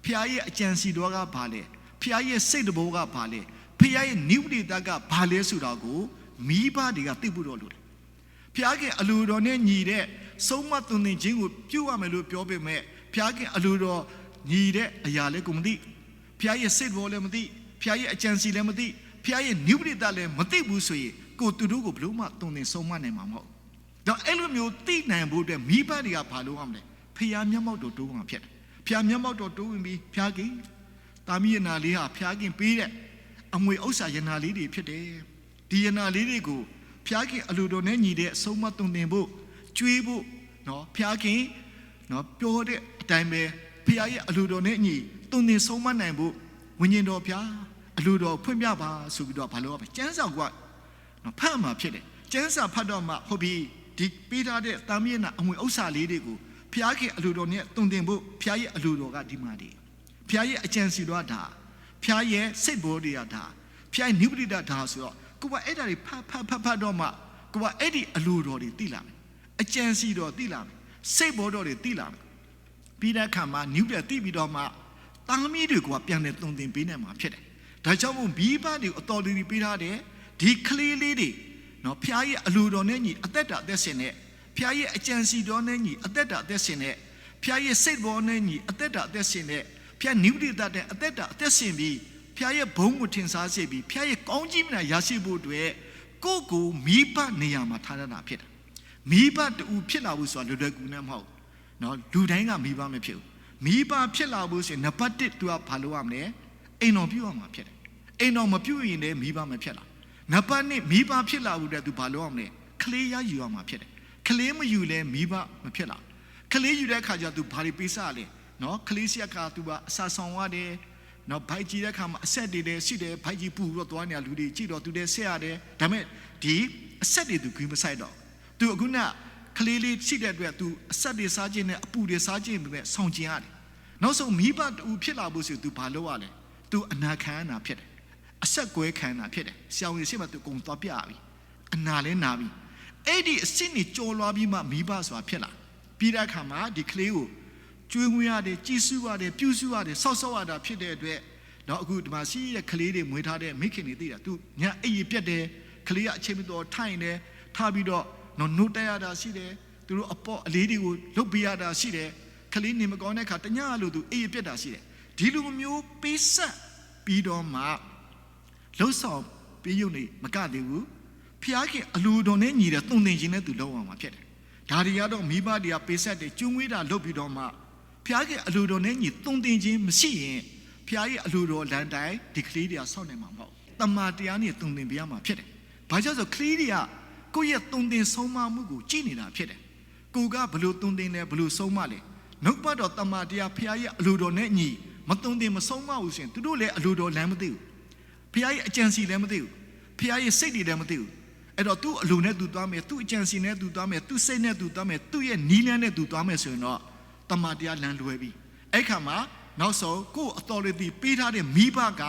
ဖျားရဲ့အကြံစီတော်ကဘာလဲဖျားရဲ့စိတ်တဘောကဘာလဲဖျားရဲ့နိဝိတကဘာလဲဆိုတာကိုမိဘတွေကသိဖို့တော့လိုတယ်ဖျားခင်အလိုတော်နဲ့ညီတဲ့ဆုံးမသွန်သင်ခြင်းကိုပြုရမယ်လို့ပြောပေမဲ့ဖျားခင်အလိုတော်ညီတဲ့အရာလည်းကိုမသိဖျားရဲ့စိတ်တဘောလည်းမသိဖျားရဲ့အကြံစီလည်းမသိဖျားရဲ့နိဝိတလည်းမသိဘူးဆိုရင်ကိုသူတို့ကိုဘလို့မှသွန်သင်ဆုံးမနိုင်မှာမဟုတ်ဒါအဲ့လိုမျိုးသိနိုင်ဖို့အတွက်မိဘတွေကဘာလုပ်ရမလဲဖျားမျက်မှောက်တော်တိုးမှာဖြစ်တယ်ဖျားမျက်မှောက်တော်တိုးဝင်ပြီးဖျားခင်တာမီးရနာလေးဟာဖျားခင်ပေးတဲ့အမွေဥစ္စာရနာလေးတွေဖြစ်တယ်ဒီရနာလေးတွေကိုဖျားခင်အလိုတော်နဲ့ညီတဲ့အဆုံးမသွန်သင်ဖို့ကျွေးဖို့နော်ဖျားခင်နော်ပြောတဲ့အတိုင်းပဲဖျားရဲ့အလိုတော်နဲ့ညီသွန်သင်ဆုံးမနိုင်ဖို့ဝိညာဉ်တော်ဖျားအလိုတော်ဖွင့်ပြပါဆိုပြီးတော့ဘာလို့ရမလဲကျမ်းစာကနော်ဖတ်မှာဖြစ်တယ်ကျမ်းစာဖတ်တော့မှဟုတ်ပြီဒီပေးထားတဲ့တာမီးရနာအမွေဥစ္စာလေးတွေကိုဖျားခင်အလိုတော်နဲ့တုံတင်ဖို့ဖျားရဲ့အလိုတော်ကဒီမှာဒီဖျားရဲ့အကြံစီတော်ဒါဖျားရဲ့စိတ်ဘောတွေကဒါဖျားရဲ့နိဗ္ဗိဒဒါဆိုတော့ကိုကအဲ့ဒါတွေဖတ်တော့မှကိုကအဲ့ဒီအလိုတော်တွေသိလာမယ်အကြံစီတော်သိလာမယ်စိတ်ဘောတော်တွေသိလာမယ်ပြီးတဲ့အခါမှာနိဗ္ဗိဒသိပြီးတော့မှတာမီးတွေကပြန်နေတုံတင်ပေးနိုင်မှာဖြစ်တယ်ဒါကြောင့်မို့မိဘတွေအတော်တွေပေးထားတယ်ဒီကလေးလေးတွေနော်ဖျားရဲ့အလိုတော်နဲ့ညီအသက်တာအသက်ရှင်တဲ့ဖျားရဲ့အကြံစီတော်နဲ့ညီအသက်တာအသက်ရှင်တဲ့ဖျားရဲ့စိတ်ဘောနဲ့ညီအသက်တာအသက်ရှင်တဲ့ဖျားနိဗ္ဗိဒတဲ့အသက်တာအသက်ရှင်ပြီးဖျားရဲ့ဘုံကိုထင်ရှားစေပြီးဖျားရဲ့ကောင်းကြီးမနာရရှိဖို့အတွက်ကိုမိဘနေရာမှာထားရတာဖြစ်တယ်မိဘတူဖြစ်လာဖို့ဆိုတာလွယ်လွယ်ကူနဲ့မဟုတ်နော်လူတိုင်းကမိဘမဖြစ်ဘူးမိဘဖြစ်လာဖို့ဆိုရင်နံပါတ်1သူကဘာလုပ်ရမလဲအိမ်တော်ပြုရမှာဖြစ်တယ်အိမ်တော်မပြုရင်လည်းမိဘမဖြစ်လာနံပါတ်2မိဘဖြစ်လာဖို့အတွက်သူဘာလုပ်ရမလဲကလေးရယူရမှာဖြစ်တယ်ကလေးမယူလဲမိဘမဖြစ်လာကလေးယူတဲ့အခါကျသူဘာတွေပေးစားလဲနော်ကလေးစီကသူကအစာဆောင်ရတယ်နော်ဘိုက်ကြီးတဲ့အခါမှာအဆက်တွေလည်းရှိတယ်ဘိုက်ကြီးပူပြီးတော့သွားနေရလူတွေကြည့်တော့သူလည်းဆက်ရတယ်ဒါပေမဲ့ဒီအဆက်တွေသူဂိမ်းမဆိုင်တော့သူအခုနကလေးလေးရှိတဲ့အတွက်သူအဆက်တွေစားခြင်းနဲ့အပူတွေစားခြင်းပဲဆောင်ကျင်ရတယ်နောက်ဆုံးမိဘတူဖြစ်လာဖို့ဆိုသူဘာလုပ်ရလဲသူအနာခံရတာဖြစ်တယ်အဆက်ကွဲခံတာဖြစ်တယ်ဆရာဝန်ရှိမှသူအကုန်သွားပြပြီအနာလည်းနာပြီအဲ့ဒီအစစ်နေကြော်လွားပြီးမှမိဘဆိုတာဖြစ်လာပြီးတဲ့အခါမှာဒီကလေးကိုကျွေးမွေးရတယ်ကြည်စုရတယ်ပြုစုရတယ်ဆောက်ရတာဖြစ်တဲ့အတွက်တော့အခုဒီမှာရှိတဲ့ကလေးတွေမွေးထားတဲ့မိခင်တွေသိတာသူညအိပ်ရပြက်တယ်ကလေးကအချိန်မတော်ထိုင်တယ်ထားပြီးတော့နော်နှုတ်တက်ရတာရှိတယ်သူတို့အပေါ်အလေးတွေကိုလုတ်ပေးရတာရှိတယ်ကလေးနေမကောင်းတဲ့အခါတညလို့သူအိပ်ရပြက်တာရှိတယ်ဒီလိုမျိုးပေးဆက်ပြီးတော့မှလှုပ်ဆောင်ပေးရုံနဲ့မကသေးဘူးဖျားခင်အလူတော်နဲ့ညီတဲ့တုံတင်ခြင်းနဲ့သူလုံးအောင်မှာဖြစ်တယ်ဒါတွေကတော့မိဘတွေကပေးဆက်တယ်ကျွငွေးတာလုပ်ပြီးတော့မှဖျားခင်အလူတော်နဲ့ညီတုံတင်ခြင်းမရှိရင်ဖျားရဲ့အလူတော်လမ်းတိုင်းဒီကလေးတွေကဆောက်နိုင်မှာမဟုတ်တမာတရားနဲ့တုံတင်ပေးရမှာဖြစ်တယ်ဘာကြောင့်ဆိုကလေးတွေကကိုယ့်ရဲ့တုံတင်ဆုံးမမှုကိုကြည့်နေတာဖြစ်တယ်ကိုကဘလို့တုံတင်လဲဘလို့ဆုံးမလဲနှုတ်ပတ်တော်တမာတရားဖျားရဲ့အလူတော်နဲ့ညီမတုံတင်မဆုံးမဘူးရှင်သူတို့လည်းအလူတော်လမ်းမသိဘူးဖျားရဲ့အကြံစီလည်းမသိဘူးဖျားရဲ့စိတ်တွေလည်းမသိဘူးအဲ့တော့သူ့အလိုနဲ့သူသွားမယ်သူ့အကြံစီနဲ့သူသွားမယ်သူ့စိတ်နဲ့သူသွားမယ်သူ့ရဲ့နီးလန်းနဲ့သူသွားမယ်ဆိုရင်တော့တမန်တရားလမ်းလွဲပြီအဲ့ခါမှာနောက်ဆုံးကိုယ့် authority ပေးထားတဲ့မိဘက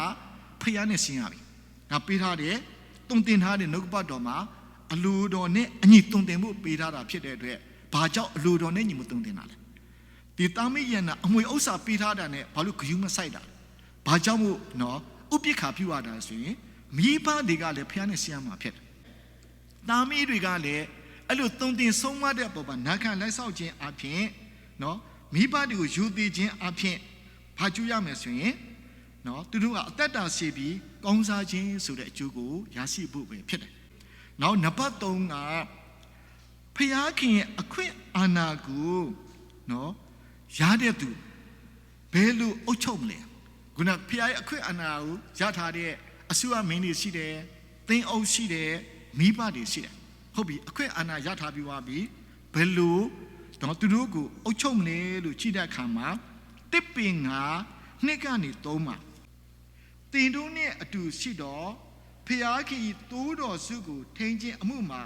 ဖျားနဲ့ဆင်းရပြီငါပေးထားတဲ့တုံတင်ထားတဲ့နှုတ်ပတ်တော်မှာအလိုတော်နဲ့အညီတုံတင်မှုပေးထားတာဖြစ်တဲ့အတွက်ဘာကြောင့်အလိုတော်နဲ့ညီမတုံတင်တာလဲဒီတာမီးရနာအမွေဥစ္စာပေးထားတာနဲ့ဘာလို့ဂယုမဆိုင်တာဘာကြောင့်မို့နော်ဥပိ္ပခာပြုရတာဆိုရင်မိဘတွေကလည်းဖျားနဲ့ဆင်းရမှာဖြစ်တယ်တာမီးတွေကလည်းအဲ့လိုတုံတင်ဆုံးမတဲ့ပုံမှာနာခံလိုက်ဆောက်ခြင်းအပြင်နော်မိဘတွေကိုယူတည်ခြင်းအပြင်ဘာကျူရမယ်ဆိုရင်နော်သူတို့ကအသက်တာရှိပြီးကောင်းစားခြင်းဆိုတဲ့အကျိုးကိုရရှိဖို့ပဲဖြစ်တယ်။နောက်နံပါတ်3ကဖျားခင်ရဲ့အခွင့်အာဏာကိုနော်ရတဲ့သူဘယ်လိုအုပ်ချုပ်မလဲ။ခုနဖျားရဲ့အခွင့်အာဏာကိုရထားတဲ့အစိုးရမင်းတွေရှိတယ်၊သင်းအုပ်ရှိတယ်၊မိဘတွေရှိတယ်။ဟုတ်ပြီအခွင့်အာဏာရထားပြီးသွားပြီဘယ်လို တော့သူတို့ကိုအုပ်ချုပ်မလဲလို့ကြည့်တဲ့အခါမှာတစ်ပင်ကနှစ်ကနေသုံးမှာတင်တို့နဲ့အတူရှိတော့ဖျားကြီးတိုးတော်စုကိုထိန်းခြင်းအမှုမှာ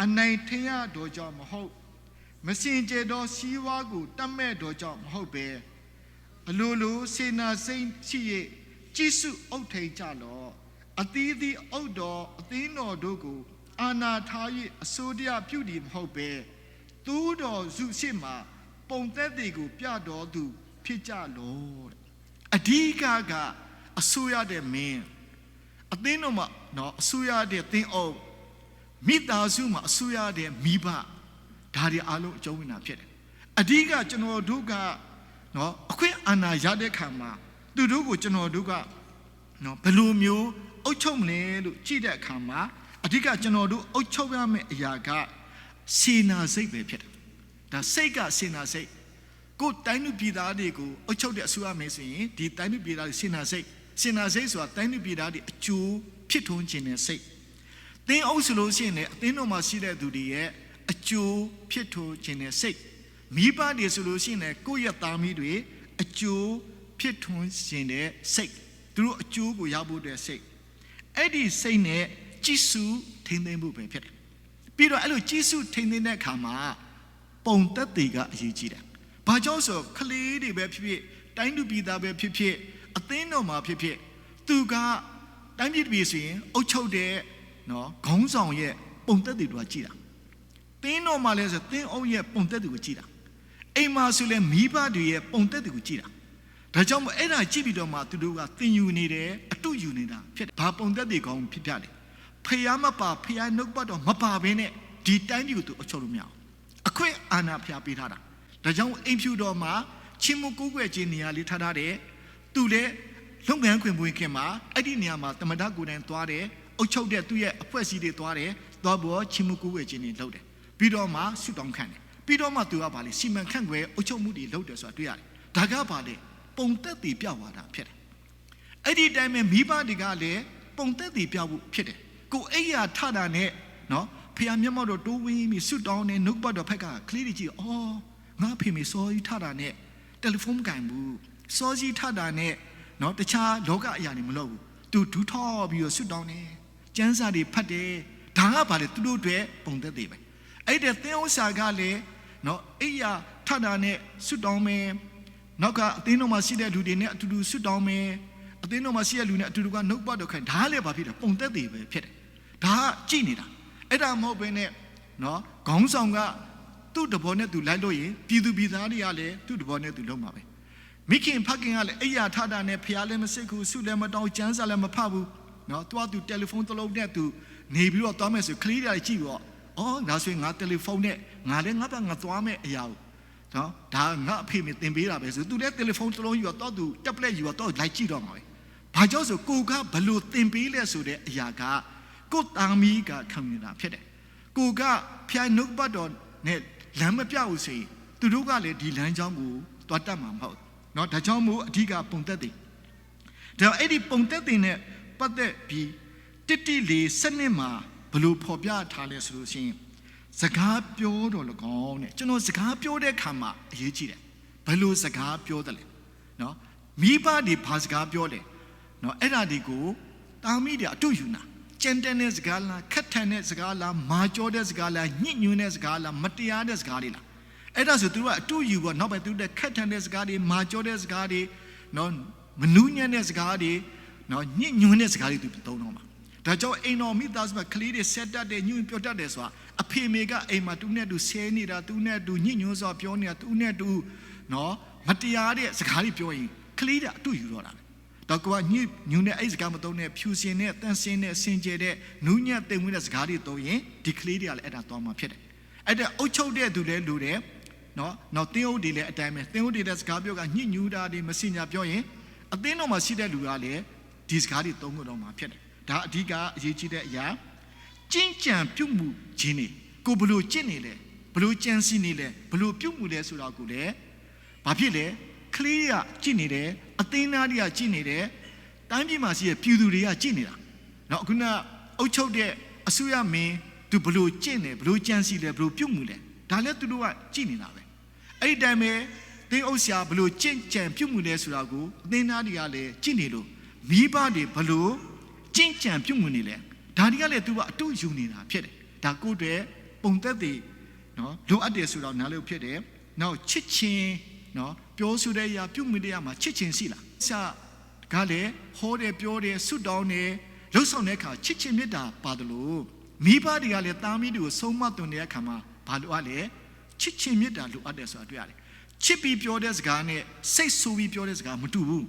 အနိုင်ထင်ရတော်ကြောင့်မဟုတ်မစင်ကြယ်သောစီးဝါးကိုတတ်မဲ့တော်ကြောင့်မဟုတ်ပဲအလိုလိုစေနာစိတ်ရှိ၍ကြည်စုအုပ်ထိန်ကြလောအသီးသီးအုပ်တော်အသင်းတော်တို့ကိုအာနာထား၍အစိုးရပြုတည်မဟုတ်ပဲသူတော်စုရှိမှပုံသက်တွေကိုပြတော်သူဖြစ်ကြလောအဓိကအစိုးရတဲ့မင်းအသင်းတော်မှာနော်အစိုးရတဲ့သင်းအုပ်မိသားစုမှာအစိုးရတဲ့မိဘဒါတွေအားလုံးအကျုံးဝင်တာဖြစ်တယ်အဓိကကျွန်တော်တို့ကနော်အခွင့်အာဏာရတဲ့ခါမှာသူတို့ကိုကျွန်တော်တို့ကနော်ဘယ်လိုမျိုးအုပ်ချုပ်မလဲလို့ကြည့်တဲ့အခါမှာအဓိကကျွန်တော်တို့အုပ်ချုပ်ရမယ့်အရာကစေနာစိတ်ပဲဖြစ်တယ်ဒါစိတ်ကစေနာစိတ်ကိုတိုင်းလူပြည်သားတွေကိုအုပ်ချုပ်တဲ့အစိုးရမယ်ဆိုရင်ဒီတိုင်းလူပြည်သားတွေစေနာစိတ်ဆိုတာတိုင်းလူပြည်သားတွေအကျိုးဖြစ်ထွန်းခြင်းနဲ့စိတ်သင်းအုပ်ဆိုလို့ရှိရင်လည်းအသင်းတော်မှာရှိတဲ့သူတွေရဲ့အကျိုးဖြစ်ထွန်းခြင်းနဲ့စိတ်မိဘတွေဆိုလို့ရှိရင်လည်းကိုယ့်ရဲ့သားမီးတွေအကျိုးဖြစ်ထွန်းခြင်းနဲ့စိတ်သူတို့အကျိုးကိုရဖို့တဲ့စိတ်အဲ့ဒီစိတ်နဲ့ကြည်စုထိန်းသိမ်းမှုပဲဖြစ်တယ်ပြီးတော့အဲ့လိုကြည်စုထိန်းသိမ်းတဲ့အခါမှာပုံသက်တွေကအရေးကြီးတယ်ဘာကြောင့်ဆိုခလေးတွေပဲဖြစ်ဖြစ်တိုင်းလူပြည်သားပဲဖြစ်ဖြစ်အသင်းတော်မှာဖြစ်ဖြစ်သူကတိုင်းပြည်ပြည်ဆိုရင်အုပ်ချုပ်တဲ့နော်ခေါင်းဆောင်ရဲ့ပုံသက်တွေတို့ကကြည်တာတင်းတော်မှာလဲဆိုတင်းအုပ်ရဲ့ပုံသက်တွေကိုကြည်တာအိမ်မှာဆိုလဲမိဘတွေရဲ့ပုံသက်တွေကိုကြည်တာဒါကြောင့်မို့အဲ့ဒါကြည့်ပြီးတော့မှသူတို့ကသင်ယူနေတယ်အတုယူနေတာဖြစ်တယ်ဘာပုံသက်တွေကောင်းဖြစ်ပြတယ်ဖျားမပါဖျားနှုတ်ပတ်တော့မပါဘဲနဲ့ဒီတိုင်းပြည်ကိုသူအချုပ်လို့မရအောင်အခွင့်အာဏာဖျားပေးထားတာဒါကြောင့်အိမ်ဖြူတော်မှာချင်းမကိုးကွယ်ခြင်းနေရာလေးထားထားတယ်သူလည်းလုပ်ငန်းခွင်ပွင့်ခင်မှာအဲ့ဒီနေရာမှာတမန်တော်ကိုယ်တိုင်သွားတယ်အုပ်ချုပ်တဲ့သူ့ရဲ့အဖွဲ့အစည်းတွေသွားတယ်သွားပေါ်ချင်းမကိုးကွယ်ခြင်းတွေလုပ်တယ်ပြီးတော့မှဆုတောင်းခံတယ်ပြီးတော့မှသူကဗာလေစီမံခန့်ခွဲအုပ်ချုပ်မှုတွေလုပ်တယ်ဆိုတာတွေ့ရတယ်ဒါကဗာလေပုံသက်တည်ပြသွားတာဖြစ်တယ်အဲ့ဒီတိုင်းမှာမိဘတွေကလည်းပုံသက်တည်ပြဖို့ဖြစ်တယ်ကိုအိယာထတာနဲ့နော်ဖះမျက်မှောက်တော့တိုးဝင်းပြီးဆွတ်တောင်းနေနှုတ်ပတ်တော်ဖက်ကကလေးတွေကြည့်အော်ငါဖေမေစောကြီးထတာနဲ့တယ်လီဖုန်းမကင်ဘူးစောကြီးထတာနဲ့နော်တခြားလောကအရာတွေမလုပ်ဘူးသူဒူးထောပြီးတော့ဆွတ်တောင်းနေကျန်းစာတွေဖတ်တယ်ဒါကဘာလဲသူတို့တွေပုံသက်တည်ပဲအဲ့တဲ့သင်္ဥ္စာကလည်းနော်အိယာထတာနဲ့ဆွတ်တောင်းမယ်နောက်ကအသင်းတော်မှာရှိတဲ့လူတွေနဲ့အတူတူဆွတ်တောင်းမယ်အသင်းတော်မှာရှိတဲ့လူနဲ့အတူတူကနှုတ်ပတ်တော်ခိုင်းဒါလည်းဘာဖြစ်လဲပုံသက်တည်ပဲဖြစ်တယ်ဒါကကြည်နေတာအဲ့ဒါမဟုတ်ဘဲနဲ့နော်ခေါင်းဆောင်ကသူ့တဘောနဲ့သူလိုက်လို့ရင်ပြည်သူပြည်သားတွေကလည်းသူ့တဘောနဲ့သူလုံးမှာပဲမိခင်ဖခင်ကလည်းအိယာထတာနဲ့ဖျားလည်းမစစ်ဘူးဆုလည်းမတောင်းကျန်းစာလည်းမဖတ်ဘူးနော်သူတယ်လီဖုန်းတစ်လုံးနဲ့သူနေပြီးတော့သွားမယ်ဆိုကလေးတွေကြည့်ပြီးတော့အော်ဒါဆိုရင်ငါတယ်လီဖုန်းနဲ့ငါလည်းငါသွားမယ်အရာကိုနော်ဒါငါအဖေမတင်ပေးတာပဲဆိုသူလည်းတယ်လီဖုန်းတစ်လုံးယူတော့သူတက်ပလက်ယူတော့လိုက်ကြည့်တော့မှာပဲဘာကြောင့်ဆိုကိုကဘလို့တင်ပေးလဲဆိုတဲ့အရာကကိုတာမီကခံနေတာဖြစ်တယ်ကိုကဖျားနှုတ်ပတ်တော်နဲ့လမ်းမပြဘူးဆိုရင်သူတို့ကလည်းဒီလမ်းကြောင်းကိုတွားတတ်မှာမဟုတ်เนาะဒါကြောင့်မို့အဓိကပုံသက်တယ်ဒါအဲ့ဒီပုံသက်တယ်နဲ့ပတ်သက်ပြီးတိလေးစနစ်မှာဘလို့ဖော်ပြထားလဲဆိုလို့ရှိရင်စကားပြောတော်၎င်းတဲ့ကျွန်တော်စကားပြောတဲ့ခါမှာအရေးကြီးတယ်ဘယ်လိုစကားပြောတယ်လဲเนาะမိဘတွေဘာစကားပြောလဲเนาะအဲ့ဒါတွေကိုတာမီတွေအတူယူနာကျန်တဲ့စကားလားခက်ထန်တဲ့စကားလားမာကျော်တဲ့စကားလားညှဉ်းညွန်းတဲ့စကားလားမတရားတဲ့စကားတွေလားအဲ့ဒါဆိုသူတို့ကအတူယူပေါ့နောက်ပဲသူတို့ခက်ထန်တဲ့စကားတွေမာကျော်တဲ့စကားတွေနော်မနူးညံ့တဲ့စကားတွေနော်ညှဉ်းညွန်းတဲ့စကားတွေသူသုံးတော့မှာဒါကြောင့်အိမ်တော်မိသားစုမှာကလေးတွေဆက်တတ်တယ်ညှဉ်းပြောတတ်တယ်ဆိုတာအဖေမေကအိမ်မှာသူနဲ့သူဆဲနေတာသူနဲ့သူညှဉ်းညွန်းစွာပြောနေတာသူနဲ့သူနော်မတရားတဲ့စကားတွေပြောရင်ကလေးတွေအတူယူတော့တာတော့ကညှဉ်းညွန်းတဲ့အဲ့စကားမသုံးတဲ့ဖြူစင်တဲ့တန်ဆင်းတဲ့စင်ကြယ်တဲ့နူးညံ့သိမ်မွေးတဲ့စကားတွေသုံးရင်ဒီကလေးတွေကလည်းအဲ့ဒါသွားမှာဖြစ်တယ်အဲ့ဒါအုတ်ချုပ်တဲ့သူလည်းလူတယ်နော်တင်းအုပ်တွေလည်းအတိုင်းပဲတင်းအုပ်တွေတဲ့စကားပြောကညှဉ်းညူတာတွေမစင်ညာပြောရင်အသင်းတော်မှာရှိတဲ့လူကလည်းဒီစကားတွေသုံးလို့တော့မှာဖြစ်တယ်ဒါအဓိကအရေးကြီးတဲ့အရာကျင့်ကြံပြုမှုခြင်းတွေကိုဘလို့ကျင့်နေလဲဘလို့ကြံစည်နေလဲဘလို့ပြုမှုလဲဆိုတာကိုလည်းဘာဖြစ်လဲကလေးကကျင့်နေတယ်အသင်းသားတွေကကျင့်နေတယ်တိုင်းပြည်မှာရှိတဲ့ပြည်သူတွေကကျင့်နေတာနော်အခုကအုပ်ချုပ်တဲ့အစိုးရမင်းသူဘလို့ကျင့်တယ်ဘလို့ကြံစည်လဲဘလို့ပြုမှုလဲဒါလည်းသူတို့ကကြည့်နေတာပဲ အဲ့ဒီတိုင်းပဲသင်ဥစ္စာဘလို့ကြင့်ကြံပြုတ်မှုလဲဆိုတာကိုအသင်သားတွေကလည်းကြည့်နေလို့မိဘတွေဘလို့ကြင့်ကြံပြုတ်မှုနေလဲဒါတွေကလည်းသူကအတူယူနေတာဖြစ်တယ်ဒါကိုယ်တည်းပုံသက်တွေနော်လိုအပ်တယ်ဆိုတော့နားလို့ဖြစ်တယ်နောက်ချစ်ချင်းနော်ပြောဆိုတဲ့အရာပြုတ်မှုတရားမှာချစ်ချင်းရှိလားစာကလည်းဟောတယ်ပြောတယ်ဆွတောင်းတယ်လှုပ်ဆောင်တဲ့အခါချစ်ချင်းမေတ္တာပါတယ်လို့မိဘတွေကလည်းတာမီးတွေကိုဆုံးမသွန်တဲ့အခါမှာဘာလို့ လဲချစ်ချင်းမေတ္တာလိုအပ်တယ်ဆိုတာတွေ့ရတယ်ချစ်ပြီးပြောတဲ့စကားနဲ့စိတ်ဆိုးပြီးပြောတဲ့စကားမတူဘူး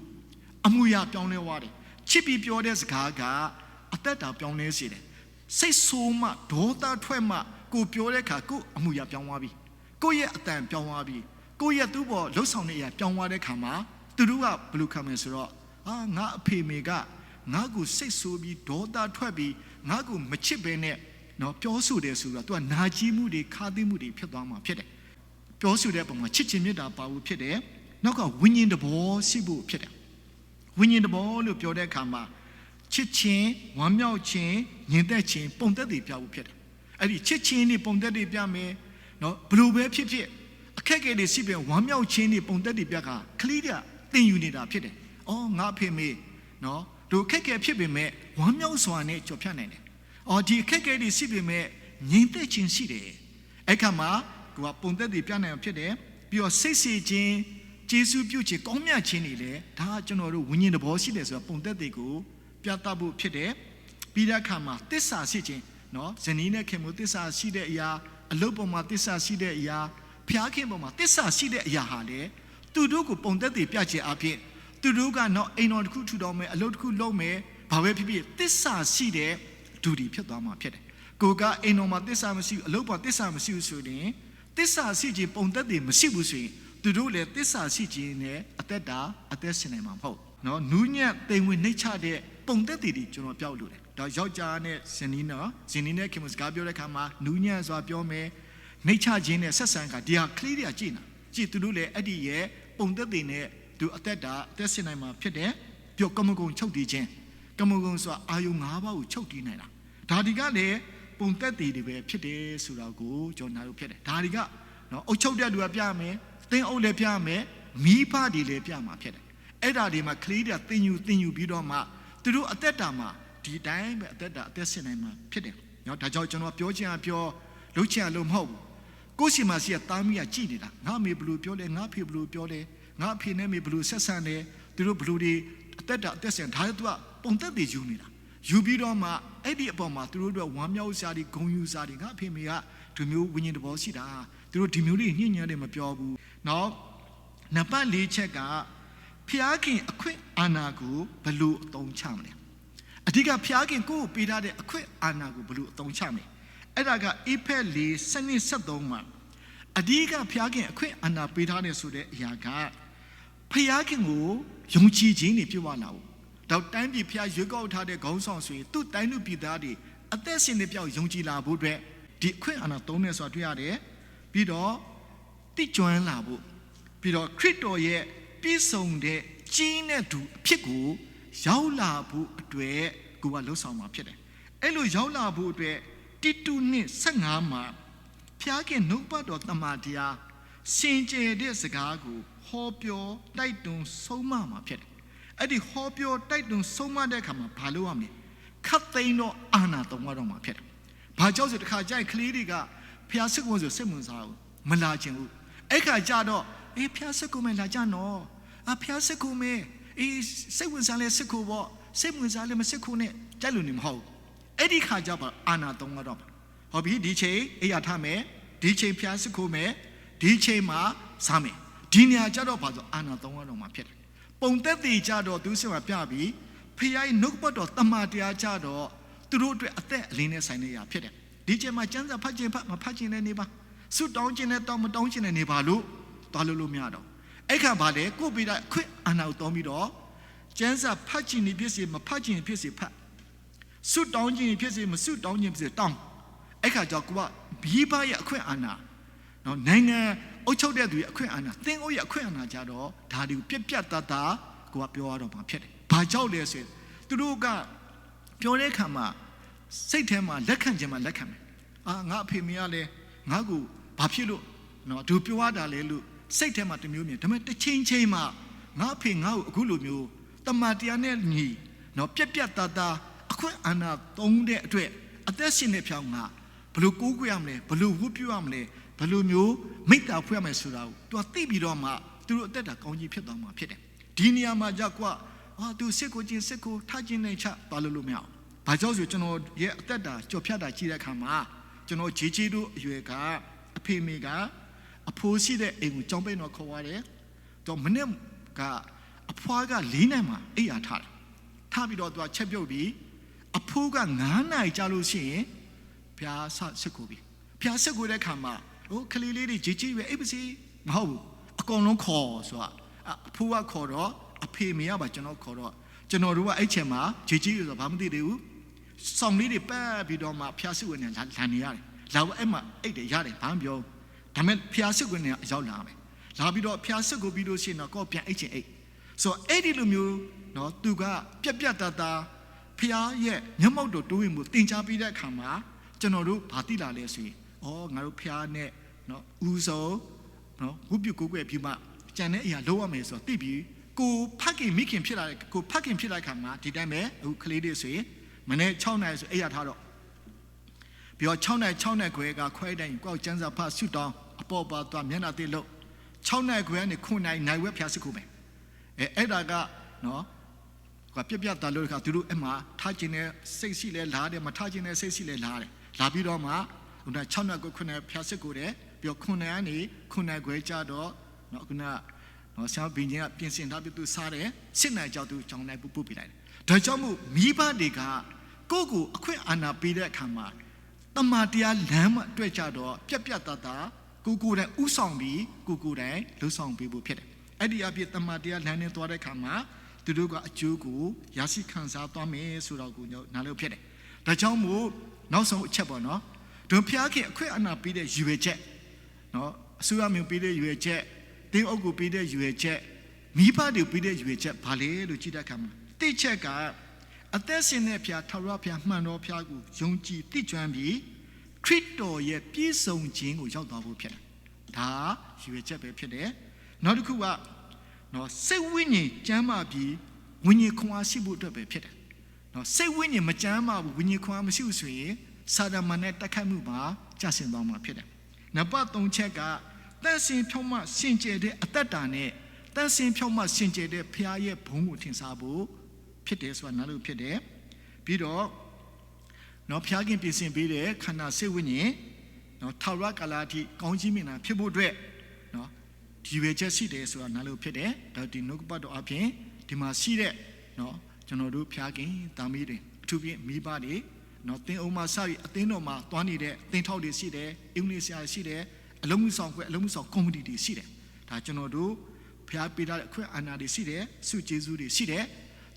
အမှုရာပြောင်းလဲသွားတယ်ချစ်ပြီးပြောတဲ့စကားကအသက်တာပြောင်းလဲစေတယ်စိတ်ဆိုးမှဒေါသထွက်မှကိုပြောတဲ့အခါကိုအမှုရာပြောင်းသွားပြီကိုရဲ့အတန်ပြောင်းသွားပြီကိုရဲ့သူ့ဘောလှုပ်ဆောင်တဲ့အရာပြောင်းသွားတဲ့အခါမှာသူတို့ကဘယ်လိုခံမလဲဆိုတော့ငါအဖေမေကငါ့ကိုစိတ်ဆိုးပြီးဒေါသထွက်ပြီးငါ့ကိုမချစ်ဘဲနဲ့နော်ပြောဆိုတယ်ဆိုတော့သူကနာကျင်မှုတွေခါးသိမှုတွေဖြစ်သွားမှာဖြစ်တယ်ပြောဆိုတဲ့ပုံမှာချစ်ချင်းမေတ္တာပါဖို့ဖြစ်တယ်နောက်ကဝိညာဉ်တဘောရှိဖို့ဖြစ်တယ်ဝိညာဉ်တဘောလို့ပြောတဲ့အခါမှာချစ်ချင်းဝမ်းမြောက်ခြင်းညင်သက်ခြင်းပုံသက်တွေပြဖို့ဖြစ်တယ်အဲ့ဒီချစ်ချင်းတွေပုံသက်တွေပြမယ်နော်ဘလို့ပဲဖြစ်ဖြစ်အခက်အခဲတွေရှိပြန်ဝမ်းမြောက်ခြင်းတွေပုံသက်တွေပြကခလီးတဲ့သင်ယူနေတာဖြစ်တယ်အော်ငါဖေမေနော်တို့အခက်အခဲဖြစ်ပေမဲ့ဝမ်းမြောက်စွာနဲ့ကြော်ဖြတ်နိုင်တယ်အော်ဒီအခက်အခဲတွေရှိပေမဲ့ညင်သက်ခြင်းရှိတယ်အဲ့ခါမှာကိုကပုံသက်တွေပြနိုင်အောင်ဖြစ်တယ်ပြီးတော့စိတ်စီခြင်းကျေးဇူးပြုခြင်းကောင်းမြတ်ခြင်းတွေလည်းဒါကကျွန်တော်တို့ဝိညာဉ်တဘောရှိတယ်ဆိုတော့ပုံသက်တွေကိုပြသဖို့ဖြစ်တယ်ပြီးတဲ့အခါမှာသစ္စာရှိခြင်းနော်ဇနီးနဲ့ခင်မှုသစ္စာရှိတဲ့အရာအလုပ်ပေါ်မှာသစ္စာရှိတဲ့အရာဖျားခင်ပေါ်မှာသစ္စာရှိတဲ့အရာဟာလေသူတို့ကိုပုံသက်တွေပြခြင်းအပြင်သူတို့ကတော့အိမ်တော်တစ်ခုထူထောင်မယ်အလုပ်တစ်ခုလုပ်မယ်ဘာပဲဖြစ်ဖြစ်သစ္စာရှိတဲ့ဒုတိဖြစ်သွားမှာဖြစ်တယ်ကိုကအိမ်တော်မှာသစ္စာမရှိဘူးအလုပ်ပေါ်သစ္စာမရှိဘူးဆိုရင်သစ္စာရှိခြင်းပုံသက်တွေမရှိဘူးဆိုရင်သူတို့လည်းသစ္စာရှိခြင်းနဲ့အသက်ရှင်နိုင်မှာမဟုတ်နော်နူးညံ့တိမ်ဝင်နှိမ့်ချတဲ့ပုံသက်တွေကျွန်တော်ပြောက်လို့တယ်ဒါယောက်ျားနဲ့ဇနီးနဲ့ခင်မစကားပြောတဲ့အခါမှာနူးညံ့စွာပြောမယ်နှိမ့်ချခြင်းနဲ့ဆက်ဆံကဒီဟာကလေးတွေကကြည်နာကြည်သူတို့လည်းအဲ့ဒီရဲ့ပုံသက်တွေနဲ့သူအသက်ရှင်နိုင်မှာဖြစ်တယ်ပြောကမကုံချုပ်တည်ခြင်းကမကုံဆိုတာအာယုံ၅ပါးကိုချုပ်တည်နိုင်တာဒါဒီကလည်းပုံသက်တွေပဲဖြစ်တယ်ဆိုတာကိုကျွန်တော်နားလို့ဖြစ်တယ်ဒါတွေကနော်အုပ်ချုပ်တဲ့လူကပြမယ်သင်အုပ်လည်းပြမယ်မိဘတွေလည်းပြမှာဖြစ်တယ်အဲ့ဒါတွေမှာကလေးတွေသင်ယူပြီးတော့မှသူတို့အသက်တာမှာဒီတိုင်းပဲအသက်ရှင်နိုင်မှာဖြစ်တယ်နော်ဒါကြောင့်ကျွန်တော်ပြောချင်လုပ်ချင်လို့မဟုတ်ဘူးကိုရှိမှရှိရတာမီးကကြည်နေတာငါမေဘလို့ပြောလဲငါဖေဘလို့ပြောလဲငါဖေနဲ့မေဘလို့ဆက်ဆံတယ်သူတို့ဘလို့ဒီအသက်ရှင်ဒါလည်းသူကပုံသက်တွေယူနေတာယူပြီးတော့မှအဲ့ဒီအပေါ်မှာသူတို့တို့ဝမ်းမြောက်စားတွေဂုဏ်ယူစားတွေငါဖေမေကဒီမျိုးဝိညာဉ်တဘောရှိတာသူတို့ဒီမျိုးလေးညှဉ်းညမ်းတယ်မပြောဘူးနောက်နံပါတ်၄ချက်ကဖျားခင်အခွင့်အာဏာကိုဘယ်လိုအသုံးချမလဲအဓိကဖျားခင်ကိုပေးထားတဲ့အခွင့်အာဏာကိုဘယ်လိုအသုံးချမလဲအဲ့ဒါကအေဖက်၄7:73မှာအဓိကဖျားခင်အခွင့်အာဏာပေးထားတယ်ဆိုတဲ့အရာကဖျားခင်ကိုယုံကြည်ခြင်းနဲ့ပြည့်ဝလာဖို့တော့တိုင်းပြည်ဖျားရွေးကောက်ထားတဲ့ခေါင်းဆောင်ဆိုရင်သူ့တိုင်းလူပြည်သားတွေအသက်ရှင်နေပြောက်ယုံကြည်လာဖို့အတွက်ဒီအခွင့်အာဏာသုံးနေဆိုတာတွေ့ရတယ်ပြီးတော့တိကျွမ်းလာဖို့ပြီးတော့ခရစ်တော်ရဲ့ပြည့်စုံတဲ့ကြီးနဲ့သူအဖြစ်ကိုရောက်လာဖို့အတွက်ကိုကလှုပ်ဆောင်မှာဖြစ်တယ်အဲ့လိုရောက်လာဖို့အတွက်တိတုနှစ်15မှာဖျားခင်နှုတ်ပတ်တော်တမန်တရားစင်ကြယ်တဲ့စကားကိုဟောပြောတိုက်တွန်းဆုံးမမှာဖြစ်တယ်အဲ့ဒီဟောပြောတိုက်တွန်းဆုံးမတဲ့အခါမှာဘာလို့ရမလဲခတ်သိမ်းတော့အာဏာသုံးရတော့မှာဖြစ်တယ်ဘာကြောင့်ဆိုတခါကြိုက်ကလေးတွေကဖျားစစ်ကိုဆိုစိတ်ဝင်စားဘူးမလာချင်ဘူးအဲ့ခါကြတော့ဖျားစစ်ကိုမလာကြနော်ဖျားစစ်ကိုမဲစိတ်ဝင်စားလဲစစ်ကိုပေါ့စိတ်ဝင်စားလဲမစစ်ကိုနဲ့ကြိုက်လို့နေမဟုတ်အဲ့ဒီခါကြပါအာဏာသုံးရတော့ဟောပြီဒီချိန်အေးရထားမယ်ဒီချိန်ဖျားစစ်ကိုမဲဒီချိန်မှာစားမယ်ဒီနေရာကြတော့ဘာဆိုအာဏာသုံးရတော့မှာဖြစ်တယ်ပုံသက်တွေကြတော့သူစစ်မှာပြပြီးဖျားရဲ့နှုတ်ပတ်တော်တမန်တရားကြတော့သူတို့အတွက်အသက်အလင်းနဲ့ဆိုင်နေရဖြစ်တယ်ဒီချိန်မှာကျမ်းစာဖတ်ခြင်းမဖတ်ခြင်းနဲ့နေပါဆုတောင်းခြင်းနဲ့တောင်းမတောင်းခြင်းနဲ့နေပါလို့သွားလို့မရတော့အဲ့ခါဘာလဲကိုပေးတဲ့အခွင့်အာဏာကိုတောင်းပြီးတော့ကျမ်းစာဖတ်ခြင်းနေဖြစ်စေမဖတ်ခြင်းဖြစ်စေဖတ်ဆုတောင်းခြင်းဖြစ်စေမဆုတောင်းခြင်းဖြစ်စေတောင်းအဲ့ခါကျတော့ကိုကဘီးပါရဲ့အခွင့်အာဏာနော်နိုင်ငံအုပ်ချုပ်တဲ့သူရဲ့အခွင့်အာဏာသင်အုပ်ရဲ့အခွင့်အာဏာကြတော့ဒါတွေကိုပြတ်တတ်တာကိုကပြောရတော့မှာဖြစ်တယ်ဘာကြောင့်လဲဆိုရင်သူတို့ကပြောတဲ့အခါမှာစိတ်ထဲမှာလက်ခံခြင်းမှာလက်ခံမယ်ငါအဖေမရလဲငါ့ကိုဘာဖြစ်လို့နော်သူပြောရတာလဲလို့ စိတ်ထဲမှာတစ်မျိုးမြင်ဒါပေမဲ့တစ်ချိန်ချိန်မှာငါအဖေငါ့ကိုအခုလိုမျိုးတမန်တရားနဲ့ညီနော်ပြက်ပြက်သားသားအခွင့်အာဏာသုံးတဲ့အတွက်အသက်ရှင်တဲ့ဖြောင်းကဘလို့ကိုးကွယ်ရမလဲဘလို့ဝတ်ပြုရမလဲဘလို့မျိုးမိတ္တာဖွဲ့ရမယ်ဆိုတာကိုသူကသိပြီးတော့မှသူတို့အသက်တာကောင်းကြီးဖြစ်သွားမှာဖြစ်တယ်ဒီနေရာမှာကြောက်ကွာသူစစ်ကိုချင်းစစ်ကိုထားခြင်းနဲ့ချသွားလို့မရအောင်ဘာကြောင့်ဆိုကျွန်တော်ရဲ့အသက်တာကြော်ဖြတ်တာကြည့်တဲ့အခါမှာကျွန်တော်ဂျေဂျေတို့အရွယ်ကအဖေမေကအဖိုးရှိတဲ့အိမ်ကိုကြောင်းပိတ်တော့ခေါ်ရတယ်တော့မနေ့ကအဖွားက4နိုင်မှာအိပ်ရာထားတယ်ထားပြီးတော့သူကချက်ပြုတ်ပြီးအဖိုးက9နိုင်ကြာလို့ရှိရင်ဖျားစစ်ကိုပြီးဖျားစစ်ကိုတဲ့ခါမှာကလေးလေးတွေဂျေဂျေပဲအိပ်ပါစီမဟုတ်ဘူးအကောင်လုံးခေါ်ဆိုတာအဖိုးကခေါ်တော့အဖေမေကပါကျွန်တော်ခေါ်တော့ကျွန်တော်တို့ကအဲ့ချိန်မှာဂျေဂျေဆိုတာဘာမှမသိသေးဘူးဆောင်းလေးတွေပတ်ပြီးတော့မှဖျားစစ်ဝင်နေလာနေရတယ်လာတော့အဲ့မှာအိတ်တယ်ရတယ်ဘာမှပြောဒါမဲ့ဖျားစစ်ဝင်နေရောက်လာမယ်လာပြီးတော့ဖျားစစ်ကိုပြီးလို့ရှိရင်တော့ကောပြန်အိတ်ချင်အိတ်ဆိုတော့အဲ့ဒီလိုမျိုးနော်သူကပြက်ပြက်တသားဖျားရဲ့မျက်မှောက်တော်တိုးဝင်မှုတင်ချပြီးတဲ့အခါမှာကျွန်တော်တို့ဘာသိလာလဲဆိုရင်ငါတို့ဖျားနဲ့နော်ဦးဆုံးနော်ဝုပြုကိုကွယ်ပြီးမှကြံတဲ့အရာလုံးဝမယ်ဆိုတော့သိပြီးကိုဖတ်ခင်မိခင်ဖြစ်လာတဲ့ကိုဖတ်ခင်ဖြစ်လိုက်ခါမှာဒီတိုင်းပဲအခုကလေးတွေဆိုရင်မနေ့6နိုင်ဆိုအိယာထားတော့ပြီးတော့6နိုင်ခွဲကခွဲတိုင်းကိုယ်ကျန်းစာဖတ်ဆုတောင်းအပေါ်ပါသွားမျက်နှာသေးလို့6နိုင်ခွဲကနေ9နိုင်ဝက်ဖျားစစ်ခုမယ်အဲ့ဒါကနော်ကပြပြတာလို့ခါသူတို့အမှထားခြင်းနဲ့စိတ်ရှိလဲလားတယ်မထားခြင်းနဲ့စိတ်ရှိလဲလားတယ်လာပြီးတော့မှခုန6နိုင်ကို9နိုင်ဖျားစစ်ကိုတယ်ပြီးတော့9နိုင်ကနေ9နိုင်ခွဲကြတော့နော်ခုနနော်ဆရာဘင်းကြီးကပြင်ဆင်ထားပြီးသူစားတယ်7နိုင်ကြောက်သူကြောင်းနိုင်ပို့ပေးလိုက်တယ်ဒါကြောင့်မို့မိဘတွေကကိုယ့်ကိုအခွင့်အာဏာပေးတဲ့အခါမှာတမန်တရားလမ်းမတွေ့ကြတော့ပြက်ပြက်သားသားကိုကိုယ်တိုင်ဥဆောင်ပြီးကိုကိုယ်တိုင်လှုပ်ဆောင်ပေးဖို့ဖြစ်တယ်အဲ့ဒီအဖြစ်တမန်တရားလမ်းနဲ့သွားတဲ့အခါမှာသူတို့ကအကျိုးကိုရရှိခံစားသွားမယ်ဆိုတော့ကိုနားလို့ဖြစ်တယ်ဒါကြောင့်မို့နောက်ဆုံးအချက်ပေါ့နော်ဒုဖျားခင်အခွင့်အာဏာပေးတဲ့ရွေချက်နော်အစိုးရမျိုးပေးတဲ့ရွေချက်တင်းအုပ်ကိုပေးတဲ့ရွေချက်မိဘတွေပေးတဲ့ရွေချက်ဘာလဲလို့ကြည့်တဲ့အခါမှာတိချက်ကအသက်ရှင်တဲ့ဖျားထာဝရဖျားမှန်တော်ဖျားကိုယုံကြည်သိကျွမ်းပြီးခရစ်တော်ရဲ့ပြည့်စုံခြင်းကိုရောက်သွားဖို့ဖြစ်တယ်ဒါရွေချက်ပဲဖြစ်တယ်နောက်တစ်ခုကနော်စိတ်ဝိညာဉ်ကျမ်းမာပြီးဝိညာဉ်ခွန်အားရှိဖို့အတွက်ပဲဖြစ်တယ်နော်စိတ်ဝိညာဉ်မကျမ်းမာဘူးဝိညာဉ်ခွန်အားမရှိဘူးဆိုရင်စာဒမန်နဲ့တိုက်ခိုက်မှုမှာကြာဆင်သွားမှာဖြစ်တယ်နံပါတ်3ချက်ကတန်ဆင်ဖြောင့်မစင်ကြယ်တဲ့အသက်တာနဲ့တန်ဆင်ဖြောင့်မစင်ကြယ်တဲ့ဖျားရဲ့ဘုံကိုထင်ရှားဖို့ဖြစ်တယ်ဆိုတာနားလို့ဖြစ်တယ်ပြီးတော့နော်ဖျားခင်ပြင်ဆင်ပေးတဲ့ခန္ဓာစိတ်ဝိညာဉ်နော်ထာဝရကာလအထိကောင်းကြီးမြင်တာဖြစ်ဖို့အတွက်နော်ဒီဝေချက်ရှိတယ်ဆိုတာနားလို့ဖြစ်တယ်ဒါဒီနှုတ်ကပတ်တော်အပြင်ဒီမှာရှိတဲ့နော်ကျွန်တော်တို့ဖျားခင်တာမီးတွေအထူးဖြင့်မိဘတွေနော်သင်အောင်မစပြီးအသင်းတော်မှာတွားနေတဲ့အသင်းထောက်တွေရှိတယ်အင်္ဂလိပ်ဆရာရှိတယ်အလုံးမှုဆောင်ခွဲအလုံးမှုဆောင်ကွန်မြူနတီတွေရှိတယ်ဒါကျွန်တော်တို့ဖျားပေးတဲ့အခွင့်အာဏာတွေရှိတယ်စုကျေးဇူးတွေရှိတယ်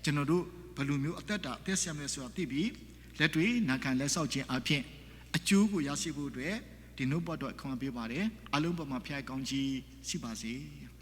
ကျွန်တော်တို့ဘယ်လိုမျိုးအသက်တာအသက်ဆံလဲဆိုတာသိပြီးလက်တွေနာခံလက်ဆောက်ခြင်းအပြင်အကျိုးကိုရရှိဖို့အတွက်ဒီနှုတ်ပတ်တော်ခွန်အားပေးပါတယ်အလုံးပေါ်မှာဖျားကောင်းကြီးရှိပါစေ